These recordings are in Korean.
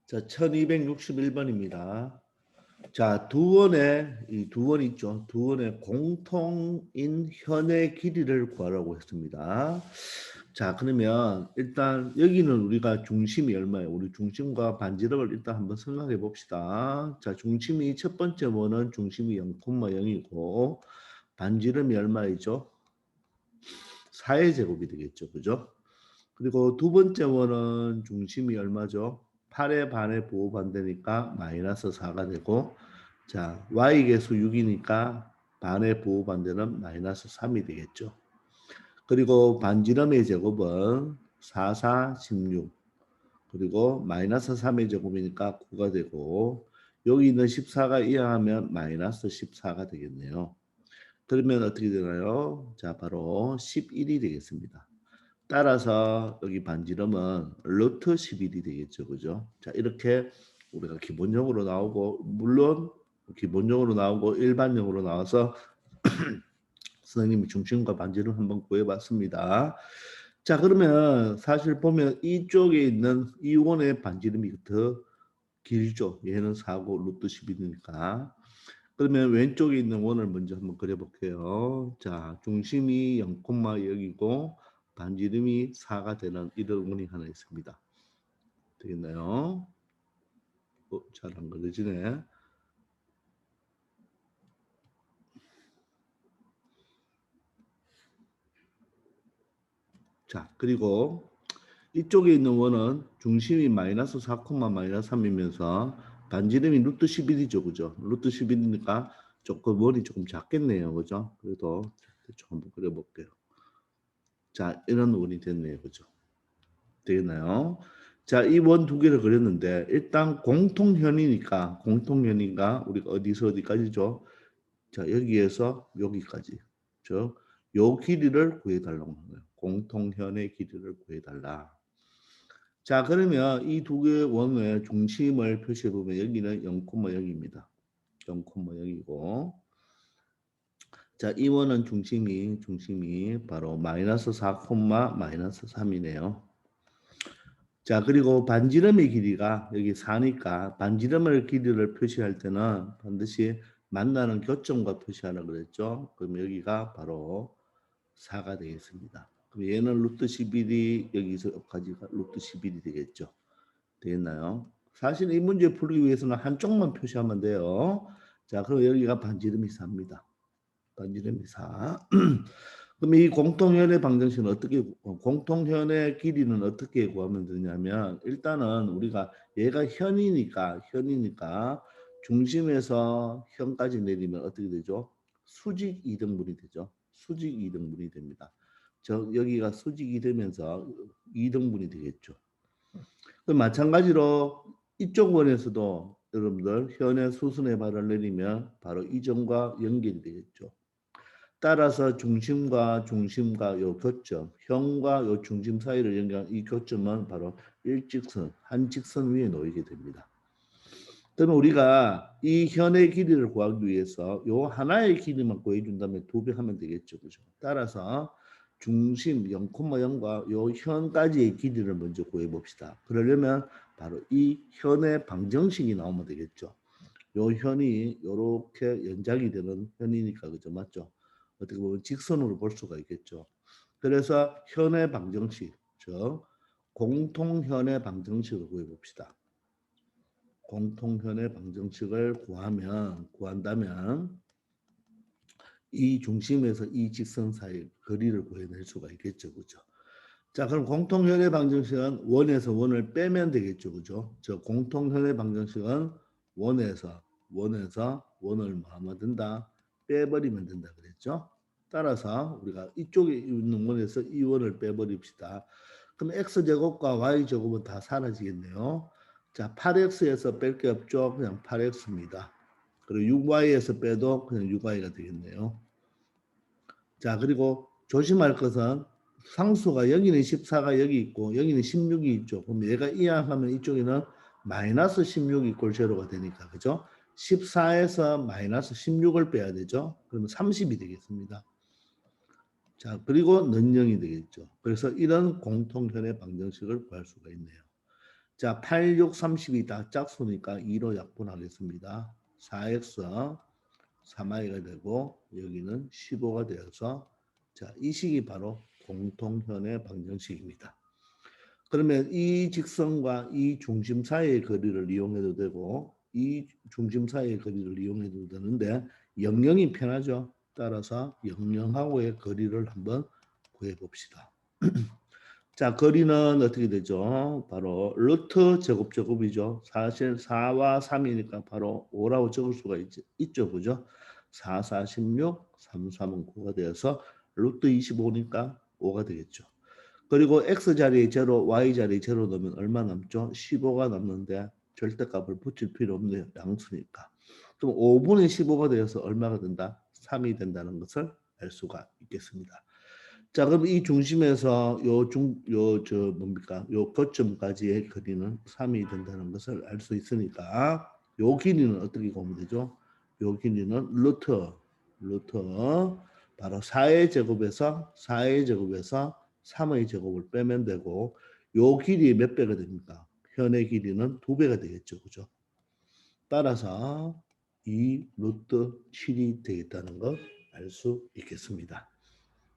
자, 1261번입니다. 자, 이 두 원 있죠. 두 원의 공통인 현의 길이를 구하라고 했습니다. 자, 그러면 일단 여기는 우리가 중심이 얼마예요? 우리 중심과 반지름을 일단 한번 생각해 봅시다. 자, 중심이 첫 번째 원은 중심이 0,0이고 반지름이 얼마이죠? 4의 제곱이 되겠죠. 그죠? 그리고 두 번째 원은 중심이 얼마죠? 8의 반의 부호반대니까 마이너스 4가 되고, 자, y계수 6이니까 반의 부호반대는 마이너스 3이 되겠죠. 그리고 반지름의 제곱은 4, 4, 16. 그리고 마이너스 3의 제곱이니까 9가 되고, 여기 있는 14가 이항하면 마이너스 14가 되겠네요. 그러면 어떻게 되나요? 자, 바로 11이 되겠습니다. 따라서 여기 반지름은 루트 11이 되겠죠. 그죠? 자, 이렇게 우리가 기본적으로 나오고, 물론 기본적으로 나오고 일반적으로 나와서 선생님이 중심과 반지름 한번 구해봤습니다. 자, 그러면 사실 보면 이쪽에 있는 이 원의 반지름이 더 길죠. 얘는 4고 루트 11이니까. 그러면 왼쪽에 있는 원을 먼저 한번 그려볼게요. 자, 중심이 0,0이고 반지름이 4가 되는 이런 원이 하나 있습니다. 되겠나요? 잘 안 그려지네. 자, 그리고 이쪽에 있는 원은 중심이 마이너스 4, 마이너스 3이면서 반지름이 루트 11이죠. 그죠? 루트 11이니까 조금 원이 조금 작겠네요. 그죠? 그래도 대충 한번 그려볼게요. 자, 이런 원이 됐네요. 그죠? 되겠나요? 자, 이 원 두 개를 그렸는데 일단 공통현이니까 우리가 어디서 어디까지죠? 자, 여기에서 여기까지. 요 길이를 구해달라고 하는 거예요. 공통현의 길이를 구해달라. 자, 그러면 이 두 개의 원의 중심을 표시해 보면 여기는 0,0입니다. 0,0이고 자, 이 원은 중심이 바로 마이너스 4, 마이너스 3이네요. 자, 그리고 반지름의 길이가 여기 4니까 반지름의 길이를 표시할 때는 반드시 만나는 교점과 표시하라 그랬죠. 그럼 여기가 바로 4가 되겠습니다. 그럼 얘는 루트 11이 여기서 여기까지가 루트 11이 되겠죠. 되겠나요? 사실 이 문제 풀기 위해서는 한쪽만 표시하면 돼요. 자, 그럼 여기가 반지름이 4입니다. 반지름이 4. 그럼 이 공통현의 방정식은 공통현의 길이는 어떻게 구하면 되냐면 일단은 우리가 얘가 현이니까 중심에서 현까지 내리면 어떻게 되죠? 수직 이등분이 되죠. 수직 이등분이 됩니다. 여기가 수직이 되면서 이등분이 되겠죠. 마찬가지로 이쪽 원에서도 여러분들 현의 수순의 발을 내리면 바로 이 점과 연결이 되겠죠. 따라서 중심과 요 교점, 현과 요 중심 사이를 연결한 이 교점은 바로 한 직선 위에 놓이게 됩니다. 그러면 우리가 이 현의 길이를 구하기 위해서 요 하나의 길이만 구해준다면 2배 하면 되겠죠. 그죠? 따라서 중심 0,0과 요 현까지의 길이를 먼저 구해봅시다. 그러려면 바로 이 현의 방정식이 나오면 되겠죠. 요 현이 이렇게 연장이 되는 현이니까 그죠? 맞죠? 어떻게 보면 직선으로 볼 수가 있겠죠. 그래서 현의 방정식, 즉 공통현의 방정식을 구해봅시다. 공통현의 방정식을 구한다면 이 중심에서 이 직선 사이 거리를 구해낼 수가 있겠죠. 그죠? 자, 그럼 공통현의 방정식은 원에서 원을 빼면 되겠죠. 그죠? 저 공통현의 방정식은 원에서 원을 뭐 하면 된다? 빼버리면 된다 그랬죠? 따라서 우리가 이쪽에 있는 원에서 이 원을 빼버립시다. 그럼 x제곱과 y제곱은 다 사라지겠네요. 자, 8x에서 뺄 게 없죠. 그냥 8x입니다. 그리고 6y에서 빼도 그냥 6y가 되겠네요. 자, 그리고 조심할 것은 상수가 여기는 14가 여기 있고 여기는 16이 있죠. 그럼 얘가 이항하면 이쪽에는 마이너스 16이 꼴 제로가 되니까 그죠? 14에서 마이너스 16을 빼야 되죠. 그러면 30이 되겠습니다. 자, 그리고 는영이 되겠죠. 그래서 이런 공통현의 방정식을 구할 수가 있네요. 자, 8, 6, 32 다 짝수니까 2로 약분하겠습니다. 4x 3i가 되고 여기는 15가 되어서 자, 이 식이 바로 공통현의 방정식입니다. 그러면 이 직선과 이 중심 사이의 거리를 이용해도 되고 이 중심 사이의 거리를 이용해도 되는데 0,0이 편하죠. 따라서 0,0하고의 거리를 한번 구해봅시다. 자, 거리는 어떻게 되죠? 바로 루트 제곱이죠. 사실 4와 3이니까 바로 5라고 적을 수가 있죠. 그죠? 4, 4, 16, 3, 3은 9가 되어서 루트 25니까 5가 되겠죠. 그리고 x자리에 제로, y자리에 제로 넣으면 얼마 남죠? 15가 남는데 절대값을 붙일 필요 없네요. 양수니까. 그럼 5분의 15가 되어서 얼마가 된다? 3이 된다는 것을 알 수가 있겠습니다. 자, 그럼 이 중심에서 뭡니까? 요 거점까지의 거리는 3이 된다는 것을 알 수 있으니까 요 길이는 어떻게 보면 되죠? 요 길이는 루트 바로 4의 제곱에서 3의 제곱을 빼면 되고 요 길이 몇 배가 됩니까? 현의 길이는 2배가 되겠죠. 그죠? 따라서 이 루트 7이 되겠다는 걸 알 수 있겠습니다.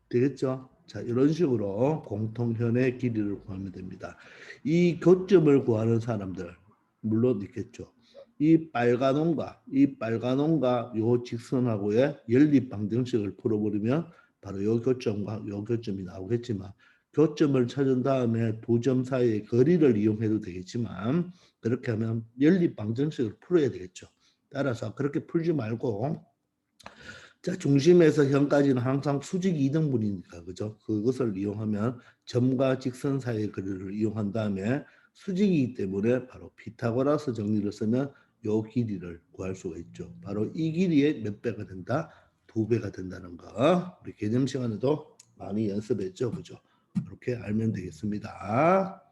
되겠죠? 자, 이런 식으로 공통현의 길이를 구하면 됩니다. 이 교점을 구하는 사람들 물론 있겠죠. 이 빨간 원과 요 직선하고의 연립 방정식을 풀어버리면 바로 요 교점과 요 교점이 나오겠지만 교점을 찾은 다음에 두 점 사이의 거리를 이용해도 되겠지만 그렇게 하면 연립 방정식을 풀어야 되겠죠. 따라서 그렇게 풀지 말고 자, 중심에서 현까지는 항상 수직 이등분이니까 그죠? 그것을 이용하면 점과 직선 사이의 거리를 이용한 다음에 수직이기 때문에 바로 피타고라스 정리를 쓰면 요 길이를 구할 수가 있죠. 바로 이 길이의 몇 배가 된다? 2배가 된다는 거. 우리 개념 시간에도 많이 연습했죠. 그죠? 이렇게 알면 되겠습니다.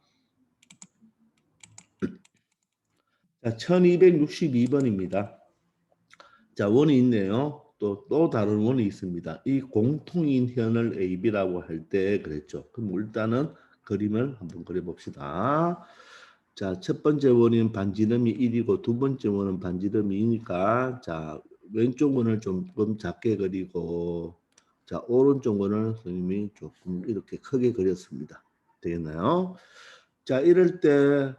자, 1262번입니다. 자, 원이 있네요. 또 다른 원이 있습니다. 이 공통인 현을 AB라고 할 때 그랬죠. 그럼 일단은 그림을 한번 그려봅시다. 자, 첫 번째 원인 반지름이 1이고 두 번째 원은 반지름이 2니까 자, 왼쪽 원을 조금 작게 그리고 자, 오른쪽 원을 선생님이 조금 이렇게 크게 그렸습니다. 되겠나요? 자, 이럴 때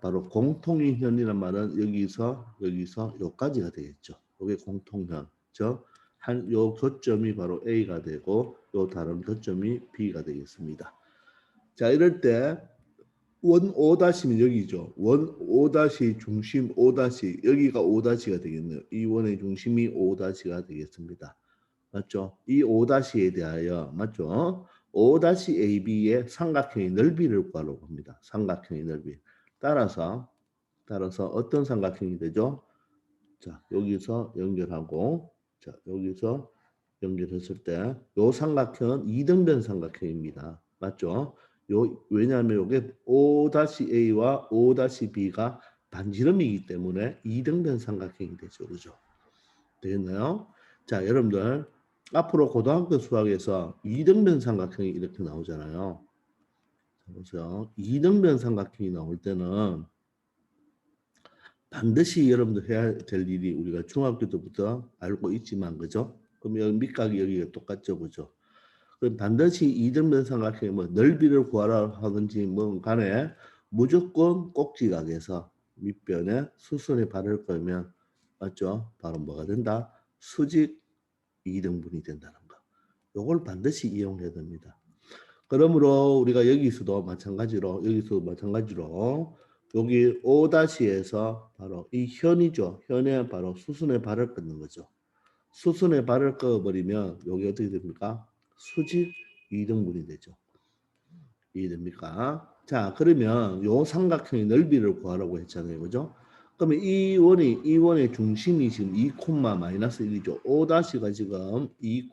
바로 공통인 현이란 말은 여기서 요까지가 되겠죠. 이게 공통현. 요 거점이 바로 A가 되고 요 다른 거점이 B가 되겠습니다. 자, 이럴 때 원 5-면 여기죠. 원 5- 중심 5- 여기가 5-가 되겠네요. 이 원의 중심이 5-가 되겠습니다. 맞죠? 이 5-에 대하여 맞죠? 5-AB의 삼각형의 넓이를 구하려고 합니다. 삼각형의 넓이. 따라서 어떤 삼각형이 되죠? 자, 여기서 연결하고 자, 여기서 연결했을 때 요 삼각형은 이등변 삼각형입니다. 맞죠? 왜냐하면 이게 5-A와 5-B가 반지름이기 때문에 이등변 삼각형이 되죠. 그죠? 되겠나요? 자, 여러분들 앞으로 고등학교 수학에서 이등변 삼각형이 이렇게 나오잖아요. 보세요. 이등변 삼각형이 나올 때는 반드시 여러분들 해야 될 일이 우리가 중학교 때부터 알고 있지만 그죠? 그럼 여기 밑각이 여기가 똑같죠, 그죠? 그럼 반드시 이등변 삼각형의 뭐 넓이를 구하라 하든지 뭐 간에 무조건 꼭지각에서 밑변에 수선에 바를 거면 맞죠? 바로 뭐가 된다? 수직 이등분이 된다는 거. 요걸 반드시 이용해야 됩니다. 그러므로 우리가 여기서도 마찬가지로 여기 5-에서 바로 이 현이죠. 현에 바로 수순에 발을 끊는 거죠. 수순에 발을 꺼버리면 여기 어떻게 됩니까? 수직 이등분이 되죠. 이해됩니까? 자, 그러면 요 삼각형의 넓이를 구하라고 했잖아요. 그죠? 그러면 이 원의 중심이 지금 2, 마이너스 1이죠. 5-가 지금 2,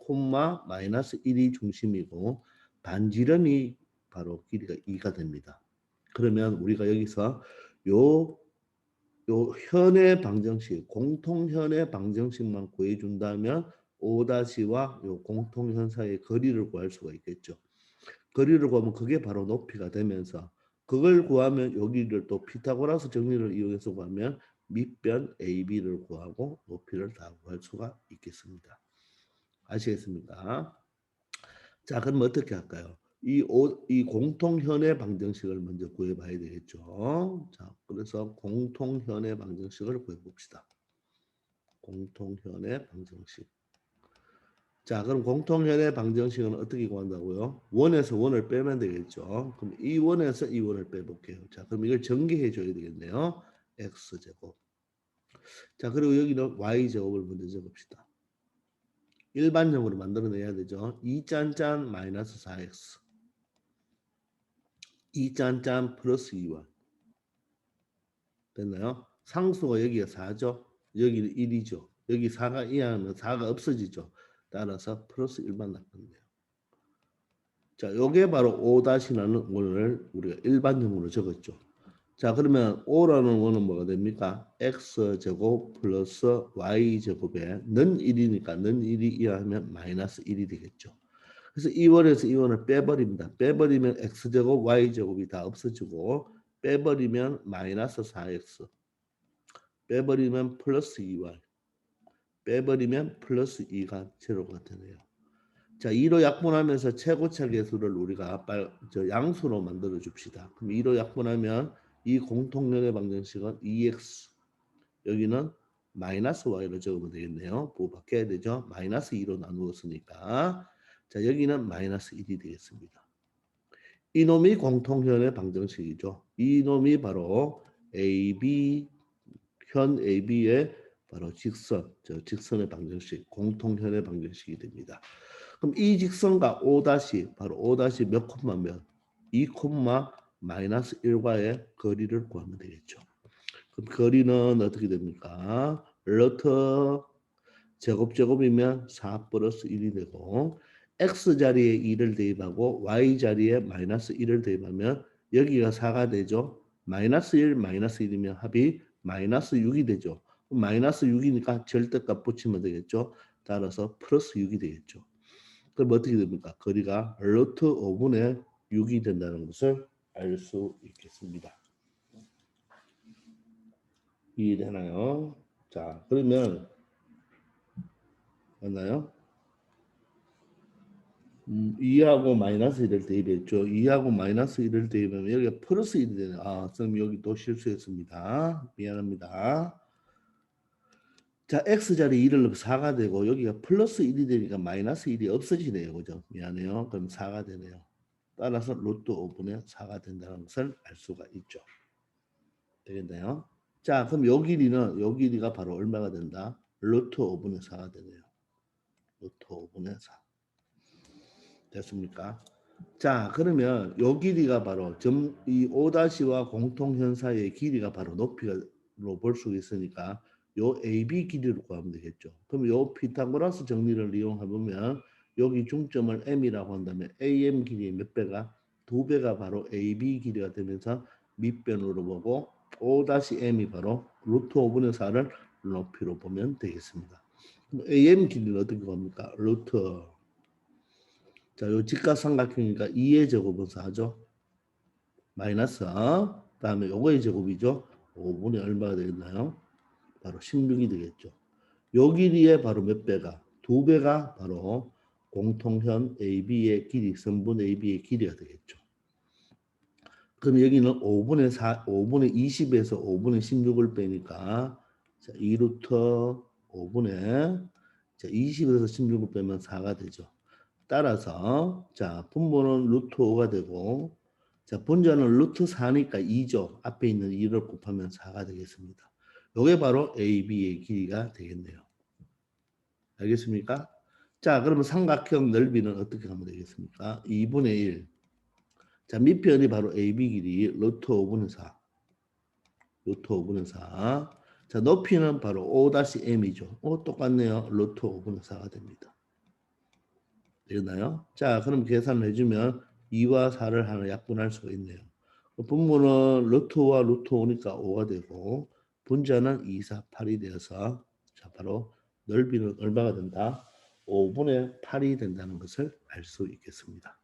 마이너스 1이 중심이고 반지름이 바로 길이가 2가 됩니다. 그러면 우리가 여기서 요 현의 방정식, 공통현의 방정식만 구해준다면 5-와 요 공통현 사이의 거리를 구할 수가 있겠죠. 거리를 구하면 그게 바로 높이가 되면서 그걸 구하면 여기를 또 피타고라스 정리를 이용해서 구하면 밑변 AB를 구하고 높이를 다 구할 수가 있겠습니다. 아시겠습니까? 자, 그럼 어떻게 할까요? 이 공통현의 방정식을 먼저 구해봐야 되겠죠. 자, 그래서 공통현의 방정식을 구해봅시다. 공통현의 방정식. 자, 그럼 공통현의 방정식은 어떻게 구한다고요? 원에서 원을 빼면 되겠죠. 그럼 이 원에서 이 원을 빼볼게요. 자, 그럼 이걸 전개해 줘야 되겠네요. x제곱. 자, 그리고 여기는 y제곱을 먼저 적읍시다. 일반형으로 만들어내야 되죠. 2짠짠 마이너스 4x 2짠짠 플러스 2y 됐나요? 상수가 여기가 4죠. 여기는 1이죠. 여기 4가 이하면 4가 없어지죠. 따라서 플러스 1만 나왔네요. 자, 요게 바로 5-라는 원을 우리가 일반형으로 적었죠. 자, 그러면 5라는 원은 뭐가 됩니까? x제곱 플러스 y제곱에 는 1이니까 는 1이 이하면 마이너스 1이 되겠죠. 그래서 이 원에서 이 원을 빼버립니다. 빼버리면 x제곱 y제곱이 다 없어지고 빼버리면 마이너스 4x 빼버리면 플러스 2y 빼버리면 플러스 2가 제로가 되네요. 자, 2로 약분하면서 최고차 계수를 우리가 양수로 만들어 줍시다. 그럼 2로 약분하면 이 공통연의 방정식은 2x 여기는 마이너스 y로 적으면 되겠네요. 부호 바뀌어야 되죠. 마이너스 2로 나누었으니까 자, 여기는 마이너스 1이 되겠습니다. 이놈이 공통현의 방정식이죠. 이놈이 바로 AB 현 AB의 바로 직선, 직선의 방정식, 공통현의 방정식이 됩니다. 그럼 이 직선과 O 바로 O 몇 콤마 몇? 2 콤마 마이너스 1과의 거리를 구하면 되겠죠. 그럼 거리는 어떻게 됩니까? 루트 제곱이면 4 플러스 1이 되고 x 자리에 2를 대입하고 y 자리에 마이너스 1을 대입하면 여기가 4가 되죠. 마이너스 1, 마이너스 1이면 합이 마이너스 6이 되죠. 마이너스 6이니까 절대값 붙이면 되겠죠. 따라서 플러스 6이 되겠죠. 그럼 어떻게 됩니까? 거리가 루트 5분의 6이 된다는 것을 알 수 있겠습니다. 이해되나요? 자, 그러면 맞나요? 2하고 마이너스 1을 대입했죠. 2하고 마이너스 1을 대입하면 여기가 플러스 1이 되네요. 아, 선생님 여기 또 실수했습니다. 미안합니다. 자, x자리 2를 넣으면 4가 되고 여기가 플러스 1이 되니까 마이너스 1이 없어지네요. 그죠? 미안해요. 그럼 4가 되네요. 따라서 루트 5분의 4가 된다는 것을 알 수가 있죠. 되겠나요? 자, 그럼 요 길이가 바로 얼마가 된다? 루트 5분의 4가 되네요. 루트 5분의 4. 됐습니까? 자, 그러면 요 길이가 바로 이 O-와 공통현 사이의 길이가 바로 높이로 볼 수 있으니까 요 AB 길이를 구하면 되겠죠. 그럼 요 피타고라스 정리를 이용해보면 여기 중점을 M이라고 한다면 AM 길이의 몇 배가? 2배가 바로 AB 길이가 되면서 밑변으로 보고 O-M이 바로 루트 5분의 4를 높이로 보면 되겠습니다. 그럼 AM 길이는 어떻게 봅니까? 루트 자, 요 직각삼각형이니까 2의 제곱은 4죠. 마이너스 다음에 요거의 제곱이죠. 5분의 얼마가 되겠나요? 바로 16이 되겠죠. 요 길이의 바로 몇 배가? 2배가 바로 공통현 AB의 길이, 선분 AB의 길이가 되겠죠. 그럼 여기는 5분의 4, 5분의 20에서 5분의 16을 빼니까 자, 2루트 5분의 자, 20에서 16을 빼면 4가 되죠. 따라서 자 분모는 루트 5가 되고 자 분자는 루트 4니까 2죠. 앞에 있는 2를 곱하면 4가 되겠습니다. 이게 바로 AB의 길이가 되겠네요. 알겠습니까? 자 그러면 삼각형 넓이는 어떻게 하면 되겠습니까? 2분의 1. 자 밑변이 바로 AB 길이 루트 5분의 4. 루트 5분의 4. 자 높이는 바로 O-M이죠. 똑같네요. 루트 5분의 4가 됩니다. 되나요? 자, 그럼 계산을 해주면 2와 4를 하나 약분할 수가 있네요. 분모는 루트와 루트 5니까 5가 되고 분자는 2, 4, 8이 되어서 자 바로 넓이는 얼마가 된다? 5분의 8이 된다는 것을 알 수 있겠습니다.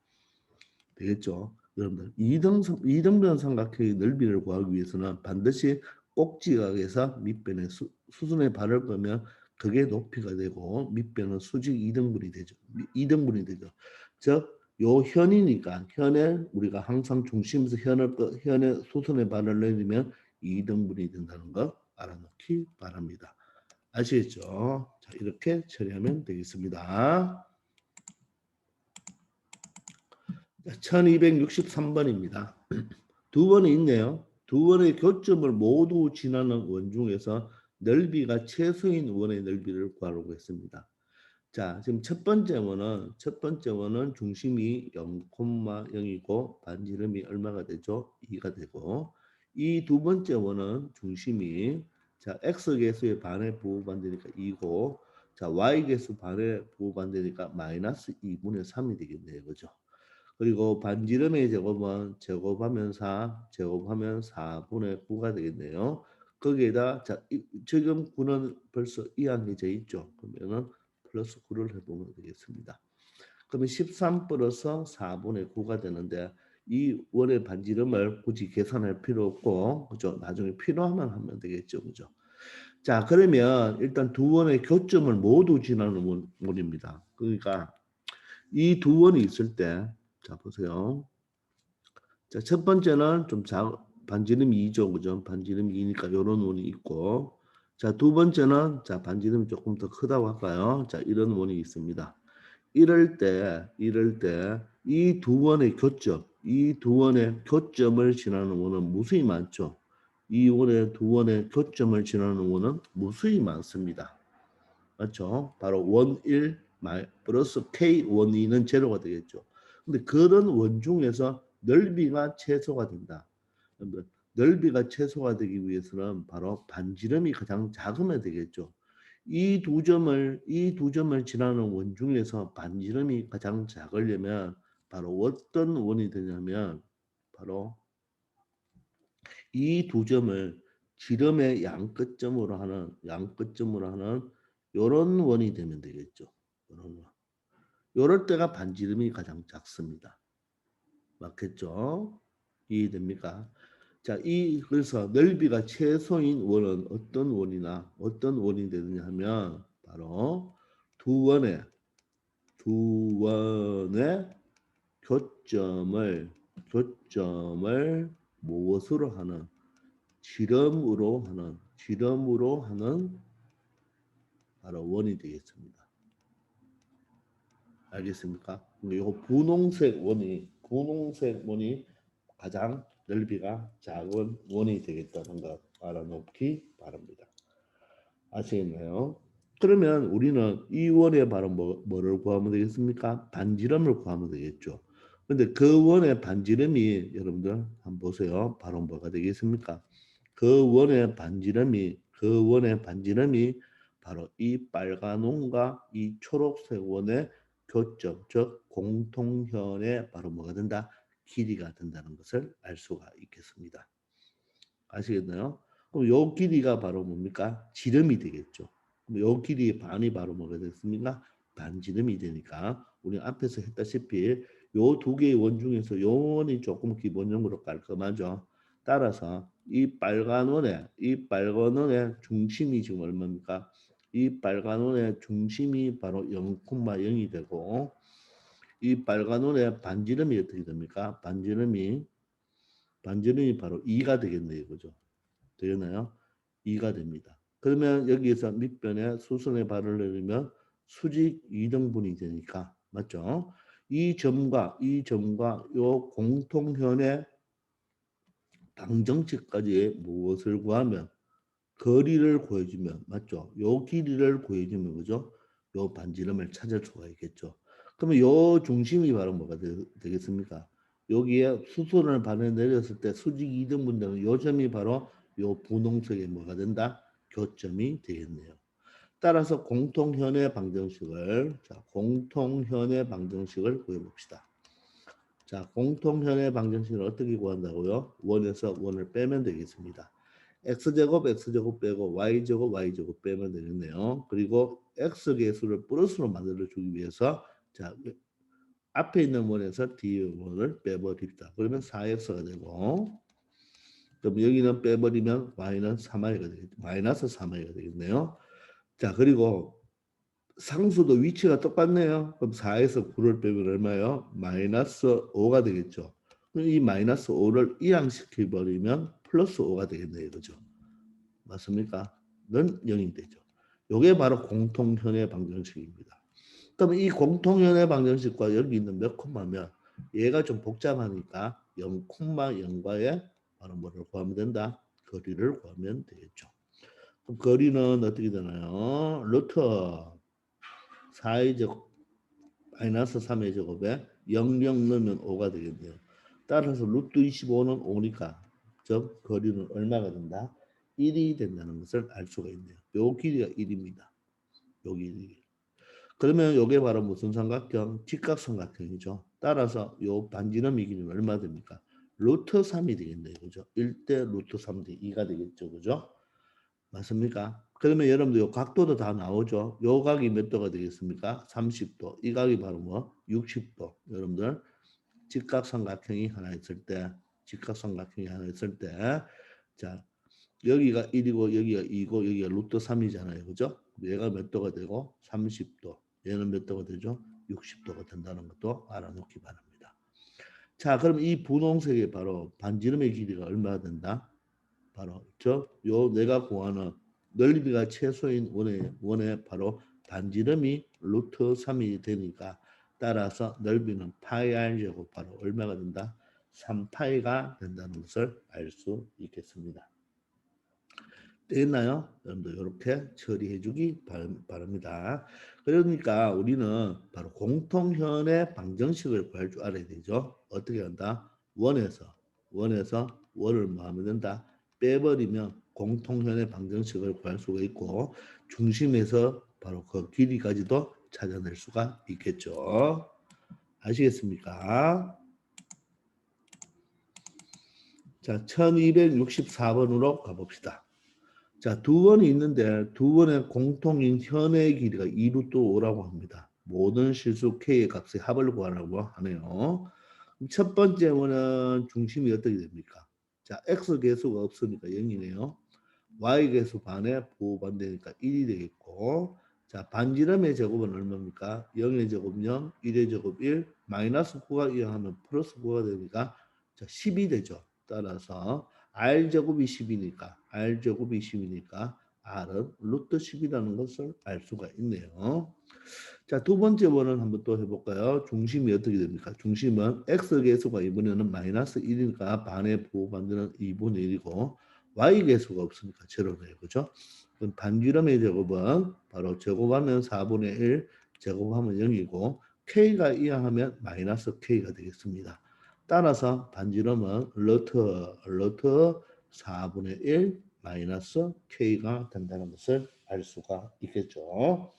되겠죠? 여러분들 이등변 삼각형의 넓이를 구하기 위해서는 반드시 꼭지각에서 밑변의 수순에 발을 끄면 그게 높이가 되고 밑변은 수직 이등분이 되죠. 이등분이 되죠. 즉, 요 현이니까 현에 우리가 항상 중심에서 현의 수순에 발을 내리면 이등분이 된다는 거 알아놓기 바랍니다. 아시겠죠? 자, 이렇게 처리하면 되겠습니다. 1263번입니다. 두 번이 있네요. 두 번의 교점을 모두 지나는 원 중에서 넓이가 최소인 원의 넓이를 구하라고 했습니다. 자, 지금 첫 번째 원은 중심이 0,0이고 반지름이 얼마가 되죠? 2가 되고, 이 두 번째 원은 중심이 자, x계수의 반에 부호반되니까 2고, 자, y계수 반에 부호반되니까 마이너스 2분의 3이 되겠네요. 그죠? 그리고 반지름의 제곱은 제곱하면 4, 제곱하면 4분의 9가 되겠네요. 거기에다 자, 지금 9는 벌써 이항해져 있죠. 그러면은 플러스 9를 해보면 되겠습니다. 그러면 13 플러스 4분의 9가 되는데 이 원의 반지름을 굳이 계산할 필요 없고, 그죠? 나중에 필요하면 하면 되겠죠. 그죠? 자, 그러면 일단 두 원의 교점을 모두 지나는 원입니다. 그러니까 이 두 원이 있을 때, 자, 보세요. 자, 첫 번째는 좀 반지름이 2죠. 그죠? 반지름이 2니까 이런 원이 있고. 자, 두 번째는 자, 반지름이 조금 더 크다고 할까요? 자, 이런 원이 있습니다. 이럴 때 이 두 원의 교점, 이 두 원의 교점을 지나는 원은 무수히 많죠. 이 원의 두 원의 교점을 지나는 원은 무수히 많습니다. 맞죠? 바로 원 1 플러스 K 원 2는 제로가 되겠죠. 근데 그런 원 중에서 넓이가 최소가 된다. 넓이가 최소가 되기 위해서는 바로 반지름이 가장 작으면 되겠죠. 이 두 점을 지나는 원 중에서 반지름이 가장 작으려면 바로 어떤 원이 되냐면 바로 이 두 점을 지름의 양끝점으로 하는 요런 원이 되면 되겠죠. 요런 원. 요럴 때가 반지름이 가장 작습니다. 맞겠죠? 이해됩니까? 자, 그래서 넓이가 최소인 원은 어떤 원이 되느냐 하면 바로 두 원의 교점을 무엇으로 하는 지름으로 하는 바로 원이 되겠습니다. 알겠습니까? 이 분홍색 원이 가장 넓이가 작은 원이 되겠다는 것 알아놓기 바랍니다. 아시겠나요? 그러면 우리는 이 원의 바로 뭐를 구하면 되겠습니까? 반지름을 구하면 되겠죠. 근데 그 원의 반지름이 여러분들 한번 보세요. 바로 뭐가 되겠습니까? 그 원의 반지름이 바로 이 빨간 원과 이 초록색 원의 교점, 즉 공통현의 바로 뭐가 된다? 길이가 된다는 것을 알 수가 있겠습니다. 아시겠나요? 그럼 요 길이가 바로 뭡니까? 지름이 되겠죠. 그럼 요 길이의 반이 바로 뭐가 됐습니까? 반지름이 되니까 우리 앞에서 했다시피 요 두 개의 원 중에서 요 원이 조금 기본적으로 깔끔하죠. 따라서 이 빨간 원의 중심이 지금 얼마입니까? 이 빨간 원의 중심이 바로 0,0이 되고 이 빨간 원의 반지름이 어떻게 됩니까? 반지름이 바로 2가 되겠네요. 그죠? 되겠나요? 2가 됩니다. 그러면 여기에서 밑변에 수선의 발을 내리면 수직 이등분이 되니까 맞죠? 이 점과 요 공통현의 방정식까지 무엇을 구하면 거리를 구해주면 맞죠? 요 길이를 구해주면 그죠? 요 반지름을 찾을 수가 있겠죠. 그러면 요 중심이 바로 뭐가 되겠습니까? 여기에 수선을 반을 내렸을 때 수직 이등분 되는 요 점이 바로 요 분홍색의 뭐가 된다? 교점이 되겠네요. 따라서 공통현의 방정식을 구해봅시다. 자, 공통현의 방정식을 어떻게 구한다고요? 원에서 원을 빼면 되겠습니다. x제곱 빼고 y제곱 빼면 되겠네요. 그리고 x계수를 플러스로 만들어주기 위해서 자, 앞에 있는 원에서 뒤에 원을 빼버립니다. 그러면 4x가 되고 그럼 여기는 빼버리면 y는 3y가 되겠죠. 마이너스 3y가 되겠네요. 자 그리고 상수도 위치가 똑같네요. 그럼 4에서 9를 빼면 얼마예요? 마이너스 5가 되겠죠. 그럼 이 마이너스 5를 이항시켜버리면 플러스 5가 되겠네요. 그죠? 맞습니까? 는 0이 되죠. 이게 바로 공통현의 방정식입니다. 그럼 이 공통현의 방정식과 여기 있는 몇 콤마면 얘가 좀 복잡하니까 0,0과의 바로 뭐를 구하면 된다? 거리를 구하면 되겠죠. 그럼 거리는 어떻게 되나요? 루트 4의 제곱 마이너스 3의 제곱에 00 넣으면 5가 되겠네요. 따라서 루트 25는 5니까 즉 거리는 얼마가 된다? 1이 된다는 것을 알 수가 있네요. 요 길이가 1입니다. 여기 1. 그러면 이게 바로 무슨 삼각형? 직각삼각형이죠. 따라서 요 반지름의 길이는 얼마 됩니까? 루트 3이 되겠네요. 그죠? 1대 루트 3대 2가 되겠죠. 그죠? 맞습니까? 그러면 여러분들 요 각도도 다 나오죠. 요 각이 몇 도가 되겠습니까? 30도. 이 각이 바로 뭐? 60도. 여러분들 직각삼각형이 하나 있을 때 직각삼각형이 하나 있을 때 자, 여기가 1이고 여기가 2고 여기가 루트 3이잖아요. 그죠? 얘가 몇 도가 되고 30도. 얘는 몇 도가 되죠? 60도가 된다는 것도 알아놓기 바랍니다. 자, 그럼 이 분홍색이 바로 반지름의 길이가 얼마나 된다? 바로 요 내가 구하는 넓이가 최소인 원의 바로 반지름이 루트 3이 되니까 따라서 넓이는 파이 r 제곱 바로 얼마가 된다? 3파이가 된다는 것을 알 수 있겠습니다. 되겠나요? 여러분들 이렇게 처리해 주기 바랍니다. 그러니까 우리는 바로 공통현의 방정식을 구할 줄 알아야 되죠. 어떻게 한다? 원에서 원을 뭐 하면 된다? 빼버리면 공통현의 방정식을 구할 수가 있고 중심에서 바로 그 길이까지도 찾아낼 수가 있겠죠. 아시겠습니까? 자, 1264번으로 가봅시다. 자, 두 번이 있는데 두 번의 공통인 현의 길이가 2루트 5라고 합니다. 모든 실수 k의 값의 합을 구하라고 하네요. 첫 번째 원은 중심이 어떻게 됩니까? 자, x 계수가 없으니까 0이네요. y 계수 반에 부호반대니까 1이 되겠고 자, 반지름의 제곱은 얼마입니까? 0의 제곱 0, 1의 제곱 1, 마이너스 9가 이항하면 플러스 9가 되니까 자, 10이 되죠. 따라서 r제곱이 10이니까 r제곱이 10이니까 r은 루트 10이라는 것을 알 수가 있네요. 자, 두 번째 원은 한번 또 해볼까요? 중심이 어떻게 됩니까? 중심은 x계수가 이번에는 마이너스 1이니까 반의 부호반대는 2분의 1이고 y계수가 없으니까 제로네요. 그죠? 그럼 반지름의 제곱은 바로 제곱하면 4분의 1, 제곱하면 0이고 k가 이항하면 마이너스 k가 되겠습니다. 따라서 반지름은 루트 4분의 1 마이너스 k가 된다는 것을 알 수가 있겠죠.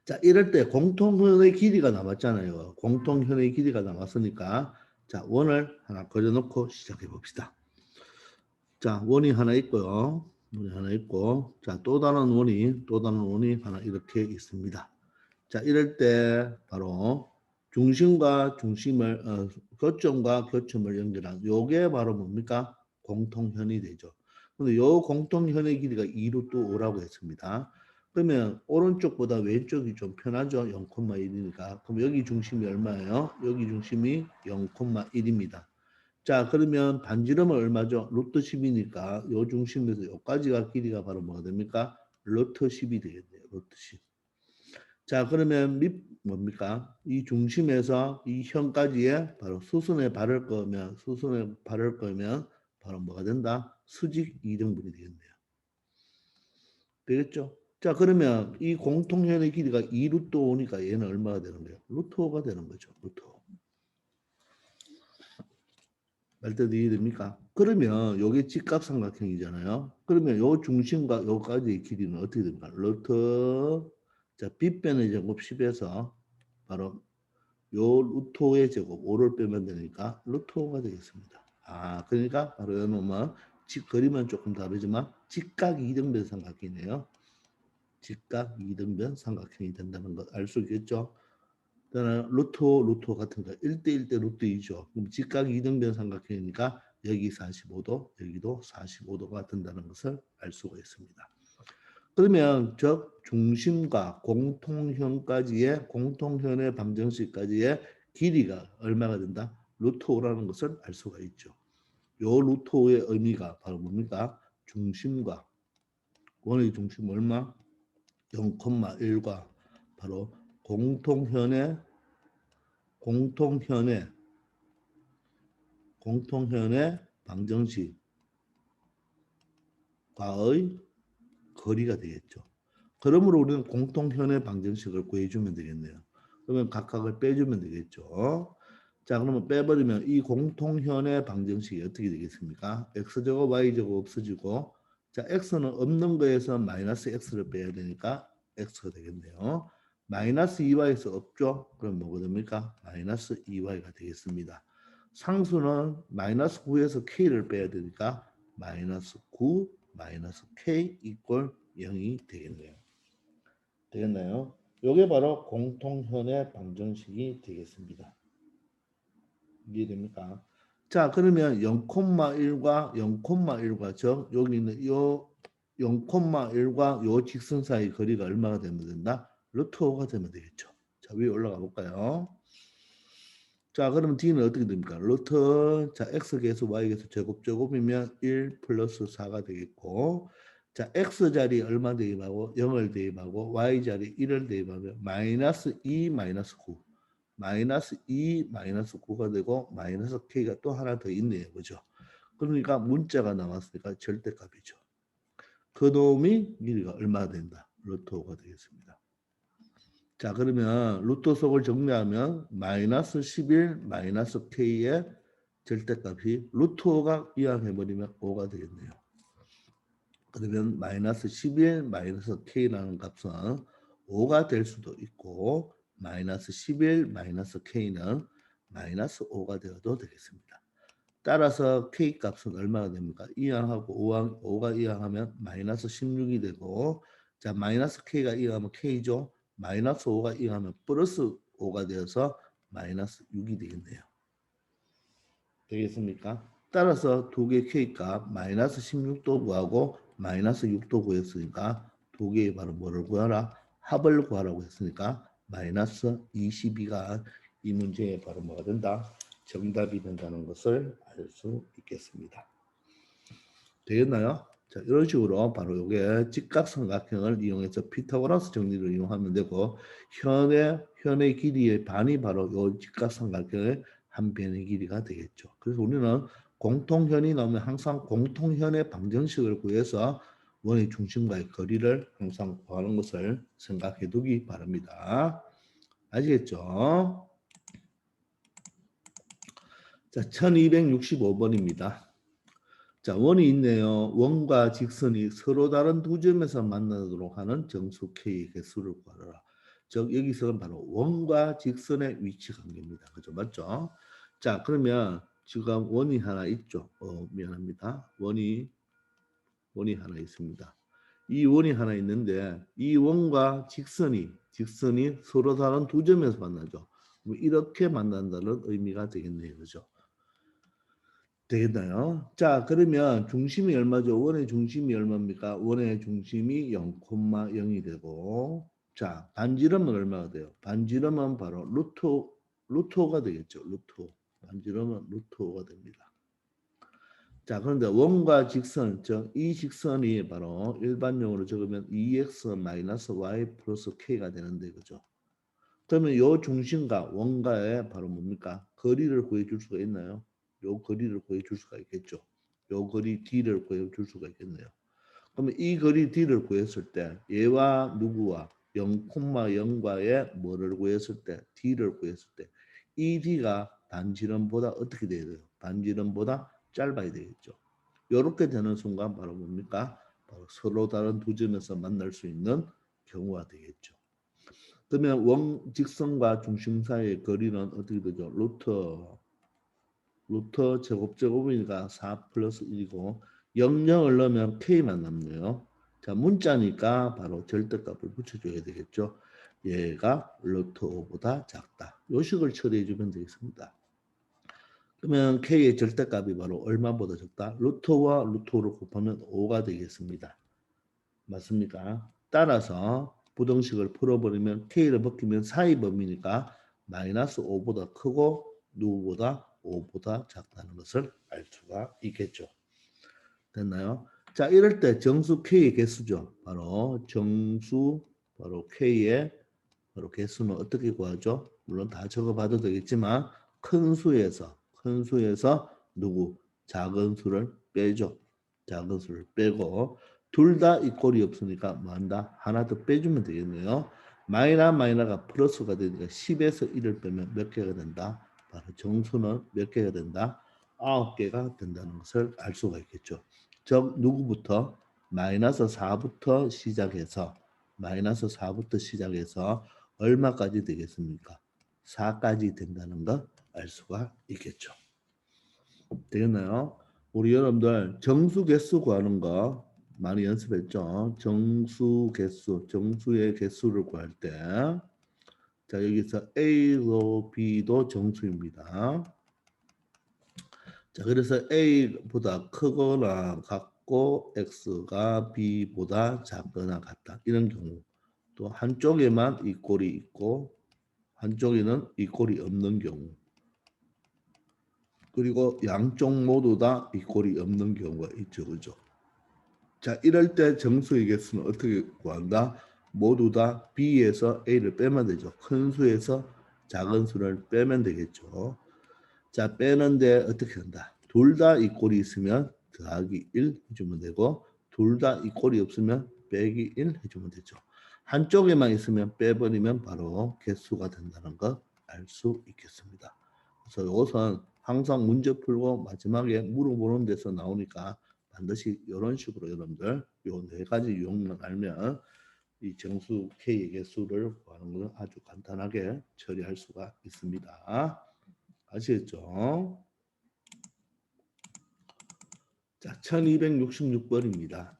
자, 이럴 때 공통현의 길이가 남았잖아요. 공통현의 길이가 남았으니까 자, 원을 하나 그려놓고 시작해 봅시다. 자, 원이 하나 있고요. 원이 하나 있고 자, 또 다른 원이 하나 이렇게 있습니다. 자, 이럴 때 바로 중심과 중심을 교점과 교점을 연결한 요게 바로 뭡니까? 공통현이 되죠. 근데 요 공통현의 길이가 2루트 5라고 했습니다. 그러면 오른쪽보다 왼쪽이 좀 편하죠. 0,1이니까. 그럼 여기 중심이 얼마예요? 여기 중심이 0,1입니다. 자, 그러면 반지름은 얼마죠? 루트 10이니까 요 중심에서 요까지가 길이가 바로 뭐가 됩니까? 루트 10이 되겠네요. 루트 10. 자, 그러면 뭡니까? 이 중심에서 이 현까지의 바로 수순에 바를 거면 바로 뭐가 된다? 수직 이등분이 되겠네요. 되겠죠? 자, 그러면 이 공통현의 길이가 2 루트 5니까 얘는 얼마가 되는 거예요? 루트 5가 되는 거죠. 루트 5. 말대로 이해됩니까? 그러면 요게 직각삼각형이잖아요. 그러면 요 중심과 요까지의 길이는 어떻게 됩니까? 루트 자, 빗변의 제곱 10에서 바로 요 루트 5의 제곱 5를 빼면 되니까 루트 5가 되겠습니다. 아, 그러니까 바로 요놈은 그림은 조금 다르지만 직각 이등변 삼각형이네요. 직각 이등변 삼각형이 된다는 것 알 수 있겠죠? 그다음에 루토 같은 거 1대1대 루트 2죠. 그럼 직각이 이등변 삼각형이니까 여기 45도, 여기도 45도가 된다는 것을 알 수가 있습니다. 그러면 적 중심과 공통현까지의 공통현의 방정식까지의 길이가 얼마가 된다? 루트 5라는 것을 알 수가 있죠. 요 루트 5의 의미가 바로 뭡니까? 중심과 원의 중심 얼마? 0,1과 바로 공통현의 방정식과의 거리가 되겠죠. 그러므로 우리는 공통현의 방정식을 구해주면 되겠네요. 그러면 각각을 빼주면 되겠죠. 자, 그러면 빼버리면 이 공통현의 방정식이 어떻게 되겠습니까? x제곱 y제곱 없어지고, 자, x는 없는 거에서 마이너스 x를 빼야 되니까 x가 되겠네요. 마이너스 2y에서 없죠? 그럼 뭐가 됩니까? 마이너스 2y가 되겠습니다. 상수는 마이너스 9에서 k를 빼야 되니까 마이너스 9 마이너스 k 이꼴 0이 되겠네요. 되겠나요? 이게 바로 공통현의 방정식이 되겠습니다. 이해됩니까? 자, 그러면 0,1과 0,1과 즉 여기 있는 요 0,1과 요 직선 사이 거리가 얼마가 되면 된다? 루트 5가 되면 되겠죠. 자, 위에 올라가 볼까요? 자, 그러면 D는 어떻게 됩니까? 루트, 자, X계수, Y계수 제곱이면 1 플러스 4가 되겠고, 자, X자리 얼마 대입하고 0을 대입하고 Y자리 1을 대입하면 마이너스 2 마이너스 9 마이너스 2 마이너스 9가 되고 마이너스 K가 또 하나 더 있네요. 그죠? 그러니까 문자가 나왔으니까 절대값이죠. 그 놈이 길이가 얼마 된다? 루트 5가 되겠습니다. 자, 그러면 루트 속을 정리하면 마이너스 11 마이너스 k의 절대값이 루트 5가 이항해버리면 5가 되겠네요. 그러면 마이너스 11 마이너스 k라는 값은 5가 될 수도 있고 마이너스 11 마이너스 k는 마이너스 5가 되어도 되겠습니다. 따라서 k 값은 얼마가 됩니까? 이항하고 5가 이항하면 마이너스 16이 되고, 자, 마이너스 k가 이항하면 k죠. 마이너스 5가 이항하면 플러스 5가 되어서 마이너스 6이 되겠네요. 되겠습니까? 따라서 두 개 k값 마이너스 16도 구하고 마이너스 6도 구했으니까 두 개의 바로 뭐를 구하라? 합을 구하라고 했으니까 마이너스 22가 이 문제의 바로 뭐가 된다? 정답이 된다는 것을 알 수 있겠습니다. 되겠나요? 자, 이런 식으로 바로 이게 직각삼각형을 이용해서 피타고라스 정리를 이용하면 되고, 현의 길이의 반이 바로 이 직각삼각형의 한 변의 길이가 되겠죠. 그래서 우리는 공통현이 나오면 항상 공통현의 방정식을 구해서 원의 중심과의 거리를 항상 구하는 것을 생각해 두기 바랍니다. 아시겠죠? 자, 1265번입니다. 자, 원이 있네요. 원과 직선이 서로 다른 두 점에서 만나도록 하는 정수 K의 개수를 구하라. 즉, 여기서는 바로 원과 직선의 위치 관계입니다. 그죠? 맞죠? 자, 그러면 지금 원이 하나 있죠. 미안합니다. 원이 하나 있습니다. 이 원이 하나 있는데 이 원과 직선이 서로 다른 두 점에서 만나죠. 이렇게 만난다는 의미가 되겠네요. 그죠? 되겠나요? 자, 그러면 중심이 얼마죠? 원의 중심이 얼마입니까? 원의 중심이 0,0이 되고, 자, 반지름은 얼마가 돼요? 반지름은 바로 루트 5가 되겠죠. 루트 5. 반지름은 루트 5가 됩니다. 자, 그런데 원과 직선, 즉 이 직선이 바로 일반용으로 적으면 2x-y 플러스 k가 되는데, 그죠? 그러면 이 중심과 원과의 바로 뭡니까? 거리를 구해줄 수가 있나요? 요 거리를 구해줄 수가 있겠죠. 요 거리 D를 구해줄 수가 있겠네요. 그러면 이 거리 D를 구했을 때 얘와 누구와 0,0과의 뭐를 구했을 때 D를 구했을 때 이 D가 반지름보다 어떻게 돼야 돼요? 반지름보다 짧아야 되겠죠. 이렇게 되는 순간 바로 뭡니까? 바로 서로 다른 두 점에서 만날 수 있는 경우가 되겠죠. 그러면 원직선과 중심 사이의 거리는 어떻게 되죠? 루트 제곱이니까 4 플러스 1이고 00을 넣으면 K만 남네요. 자, 문자니까 바로 절대값을 붙여줘야 되겠죠. 얘가 루트 5보다 작다. 요 식을 처리해 주면 되겠습니다. 그러면 K의 절대값이 바로 얼마보다 적다? 루트 5와 루트 5를 곱하면 5가 되겠습니다. 맞습니까? 따라서 부등식을 풀어버리면 K를 벗기면 사이 범위니까 마이너스 5보다 크고 누구보다 5보다 작다는 것을 알 수가 있겠죠. 됐나요? 자, 이럴 때 정수 K의 개수죠. 바로 정수 바로 K의 바로 개수는 어떻게 구하죠? 물론 다 적어봐도 되겠지만 큰 수에서 누구? 작은 수를 빼죠. 작은 수를 빼고 둘 다 이꼴이 없으니까 뭐 한다? 하나 더 빼주면 되겠네요. 마이너가 플러스가 되니까 10에서 1을 빼면 몇 개가 된다? 바로 정수는 몇 개가 된다? 9개가 된다는 것을 알 수가 있겠죠. 즉 누구부터? 마이너스 4부터 시작해서 얼마까지 되겠습니까? 4까지 된다는 걸 알 수가 있겠죠. 되겠나요? 우리 여러분들 정수 개수 구하는 거 많이 연습했죠? 정수 개수, 정수의 개수를 구할 때 자, 여기서 A도 B도 정수입니다. 자, 그래서 A보다 크거나 같고 X가 B보다 작거나 같다. 이런 경우 또 한쪽에만 이 꼴이 있고 한쪽에는 이 꼴이 없는 경우 그리고 양쪽 모두 다 이 꼴이 없는 경우가 있죠. 그죠? 자, 이럴 때 정수의 개수는 어떻게 구한다? 모두 다 B에서 A를 빼면 되죠. 큰 수에서 작은 수를 빼면 되겠죠. 자, 빼는데 어떻게 한다? 둘 다 이 꼴이 있으면 더하기 1 해주면 되고 둘 다 이 꼴이 없으면 빼기 1 해주면 되죠. 한쪽에만 있으면 빼버리면 바로 개수가 된다는 걸 알 수 있겠습니다. 그래서 이것은 항상 문제 풀고 마지막에 물어보는 데서 나오니까 반드시 이런 식으로 여러분들 요 네 가지 유형만 알면 이 정수 K의 개수를 구하는 것은 아주 간단하게 처리할 수가 있습니다. 아시겠죠? 자, 1266번입니다.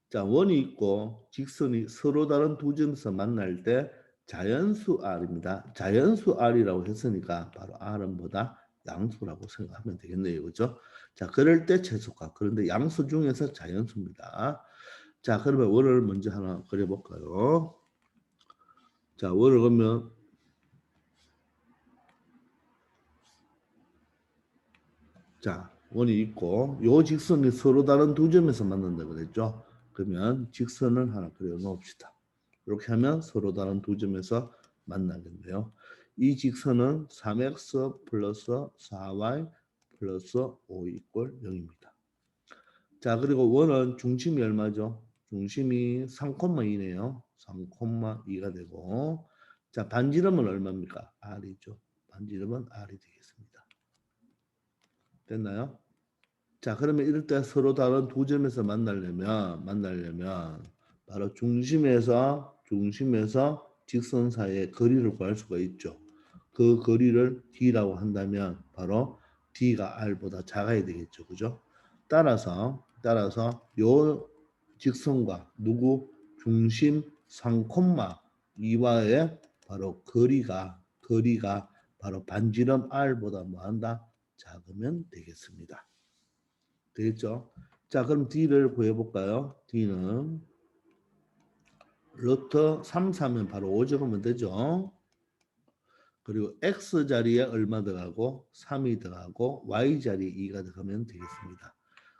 자, 원이 있고 직선이 서로 다른 두 점에서 만날 때 자연수 R입니다. 자연수 R이라고 했으니까 바로 R은 뭐다? 양수라고 생각하면 되겠네요. 그죠? 자, 그럴 때 최소값. 그런데 양수 중에서 자연수입니다. 자, 그러면 원을 먼저 하나 그려볼까요? 자, 원을 그러면 자, 원이 있고 요 직선이 서로 다른 두 점에서 만난다 그랬죠? 그러면 직선을 하나 그려 놓읍시다. 이렇게 하면 서로 다른 두 점에서 만나겠네요. 이 직선은 3x 플러스 4y 플러스 5 이꼴 0입니다. 자, 그리고 원은 중심이 얼마죠? 중심이 3,2네요. 3,2가 되고 자, 반지름은 얼마입니까? R이죠. 반지름은 R이 되겠습니다. 됐나요? 자, 그러면 이럴 때 서로 다른 두 점에서 만나려면 바로 중심에서 직선 사이의 거리를 구할 수가 있죠. 그 거리를 D라고 한다면 바로 D가 R보다 작아야 되겠죠. 그죠? 따라서 요 직선과 누구 중심 3,2와의 바로 거리가 바로 반지름 R보다 뭐한다? 작으면 되겠습니다. 되겠죠? 자, 그럼 D를 구해볼까요? D는 루트 3 사면 바로 5 적으면 되죠. 그리고 X 자리에 얼마 들어가고 3이 들어가고 Y 자리에 2가 들어가면 되겠습니다.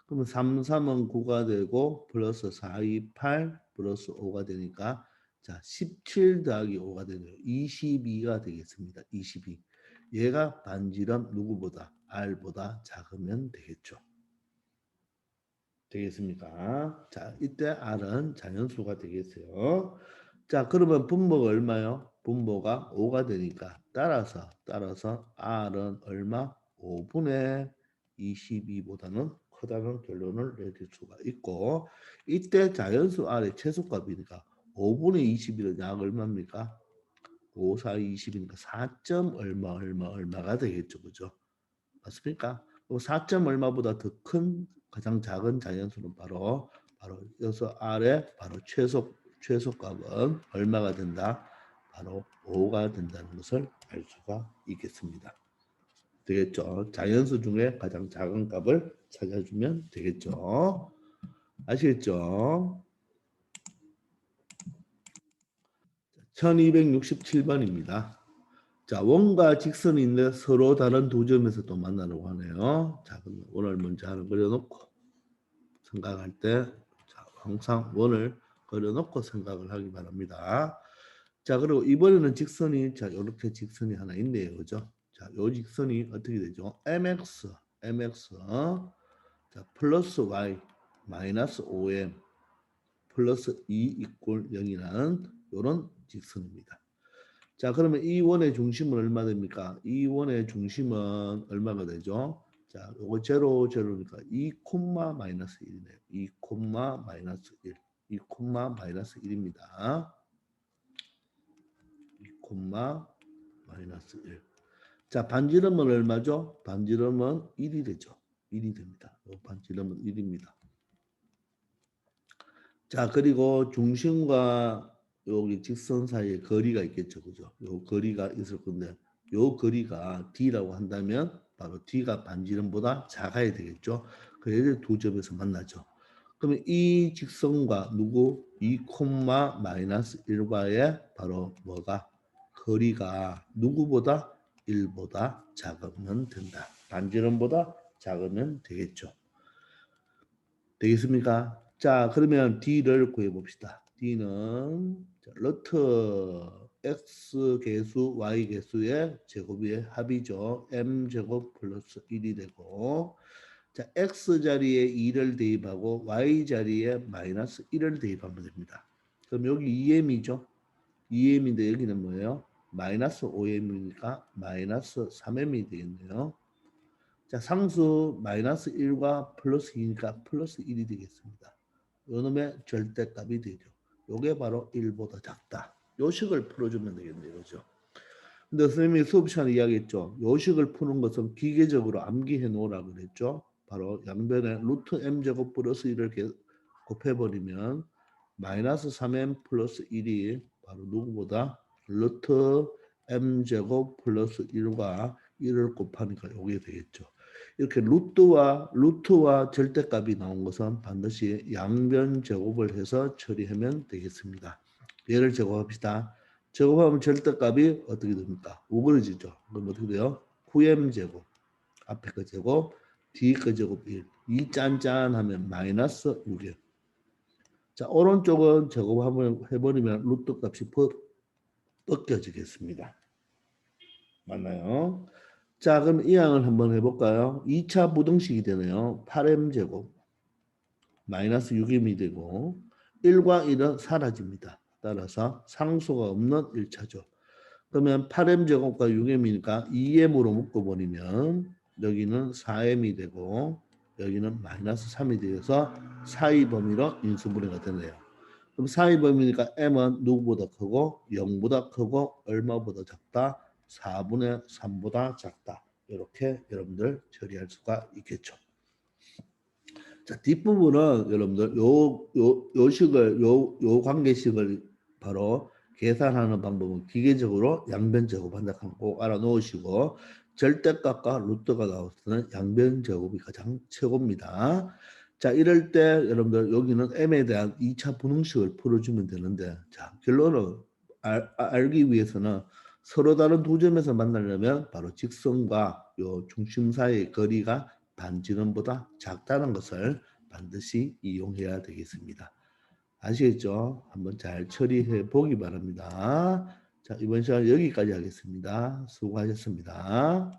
그러면 3, 3은 9가 되고 플러스 4, 2, 8 플러스 5가 되니까 자, 17 더하기 5가 되네요. 22가 되겠습니다. 22. 얘가 반지름 누구보다 R보다 작으면 되겠죠. 되겠습니까? 자, 이때 R은 자연수가 되겠어요. 자, 그러면 분모가 얼마요? 분모가 5가 되니까 따라서 R은 얼마? 5분의 22보다는 크다는 결론을 내릴 수가 있고 이때 자연수 R의 최소값이니까 5분의 21은 약 얼마입니까? 5, 4, 20이니까 4점 얼마가 되겠죠. 그죠? 맞습니까? 4점 얼마보다 더 큰 가장 작은 자연수는 바로 여기서 R의 바로 최소값은 얼마가 된다? 바로 5가 된다는 것을 알 수가 있겠습니다. 되겠죠? 자연수 중에 가장 작은 값을 찾아주면 되겠죠? 아시겠죠? 1267번입니다. 자, 원과 직선이 있는데 서로 다른 두 점에서 또 만나려고 하네요. 자, 그럼 원을 먼저 하나 그려놓고 생각할 때 자, 항상 원을 그려놓고 생각을 하기 바랍니다. 자, 그리고 이번에는 직선이 자, 이렇게 직선이 하나 있네요. 그죠? 자, 요 직선이 어떻게 되죠? mx 자, 플러스 y 마이너스 5m 플러스 2 이꼴 0이라는 이런 직선입니다. 자, 그러면 이 원의 중심은 얼마 됩니까? 이 원의 중심은 얼마가 되죠? 자, 요거 제로 제로니까 2 콤마 마이너스 1이네요. 2 콤마 마이너스 1. 2 콤마 마이너스 1입니다. 2 콤마 마이너스 1. 자, 반지름은 얼마죠? 반지름은 1이 되죠. 1이 됩니다. 반지름은 1입니다. 자, 그리고 중심과 여기 직선 사이에 거리가 있겠죠. 그죠? 요 거리가 있을 건데 요 거리가 D라고 한다면 바로 D가 반지름보다 작아야 되겠죠. 그래서 두 점에서 만나죠. 그러면 이 직선과 누구? 2 콤마 마이너스 1과의 바로 뭐가? 거리가 누구보다 1보다 작으면 된다. 반지름보다 작으면 되겠죠. 되겠습니까? 자, 그러면 D를 구해봅시다. D는 루트 X 개수, Y 개수의 제곱의 합이죠. M제곱 플러스 1이 되고 자, X 자리에 2를 대입하고 Y 자리에 마이너스 1을 대입하면 됩니다. 그럼 여기 2M이죠. 2M인데 여기는 뭐예요? 마이너스 5M이니까 마이너스 3M이 되겠네요. 자, 상수 마이너스 1과 플러스 2니까 플러스 1이 되겠습니다. 요놈의 절대값이 되죠. 요게 바로 1보다 작다. 요식을 풀어주면 되겠네요. 그죠? 근데 선생님이 수업 시간에 이야기했죠. 요식을 푸는 것은 기계적으로 암기해 놓으라고 그랬죠. 바로 양변에 루트 m제곱 플러스 1을 곱해버리면 마이너스 3m 플러스 1이 바로 누구보다 루트 m제곱 플러스 1과 1을 곱하니까 요게 되겠죠. 이렇게 루트와 절대값이 나온 것은 반드시 양변 제곱을 해서 처리하면 되겠습니다. 얘를 제곱합시다. 제곱하면 절대값이 어떻게 됩니까? 우그러지죠. 그럼 어떻게 돼요? 9m 제곱 앞에 거 제곱 뒤에 거 제곱 1. 이 짠짠하면 마이너스 6이에요. 자, 오른쪽은 제곱하면 해버리면 루트 값이 벗겨지겠습니다. 맞나요? 자, 그럼 이 양을 한번 해볼까요? 2차 부등식이 되네요. 8m 제곱 마이너스 6m이 되고 1과 1은 사라집니다. 따라서 상수가 없는 1차죠. 그러면 8m 제곱과 6m이니까 2m으로 묶어버리면 여기는 4m이 되고 여기는 마이너스 3이 되어서 사이 범위로 인수분해가 되네요. 그럼 사이 범위니까 m은 누구보다 크고 0보다 크고 얼마보다 작다? 4분의 3보다 작다. 이렇게 여러분들 처리할 수가 있겠죠. 자, 뒷부분은 여러분들 요 관계식을 바로 계산하는 방법은 기계적으로 양변 제곱한다 꼭 알아놓으시고 절대값과 루트가 나올 때는 양변 제곱이 가장 최고입니다. 자, 이럴 때 여러분들 여기는 m에 대한 2차 분홍식을 풀어주면 되는데 자, 결론을 알기 위해서는 서로 다른 두 점에서 만나려면 바로 직선과 요 중심 사이의 거리가 반지름보다 작다는 것을 반드시 이용해야 되겠습니다. 아시겠죠? 한번 잘 처리해 보기 바랍니다. 자, 이번 시간 여기까지 하겠습니다. 수고하셨습니다.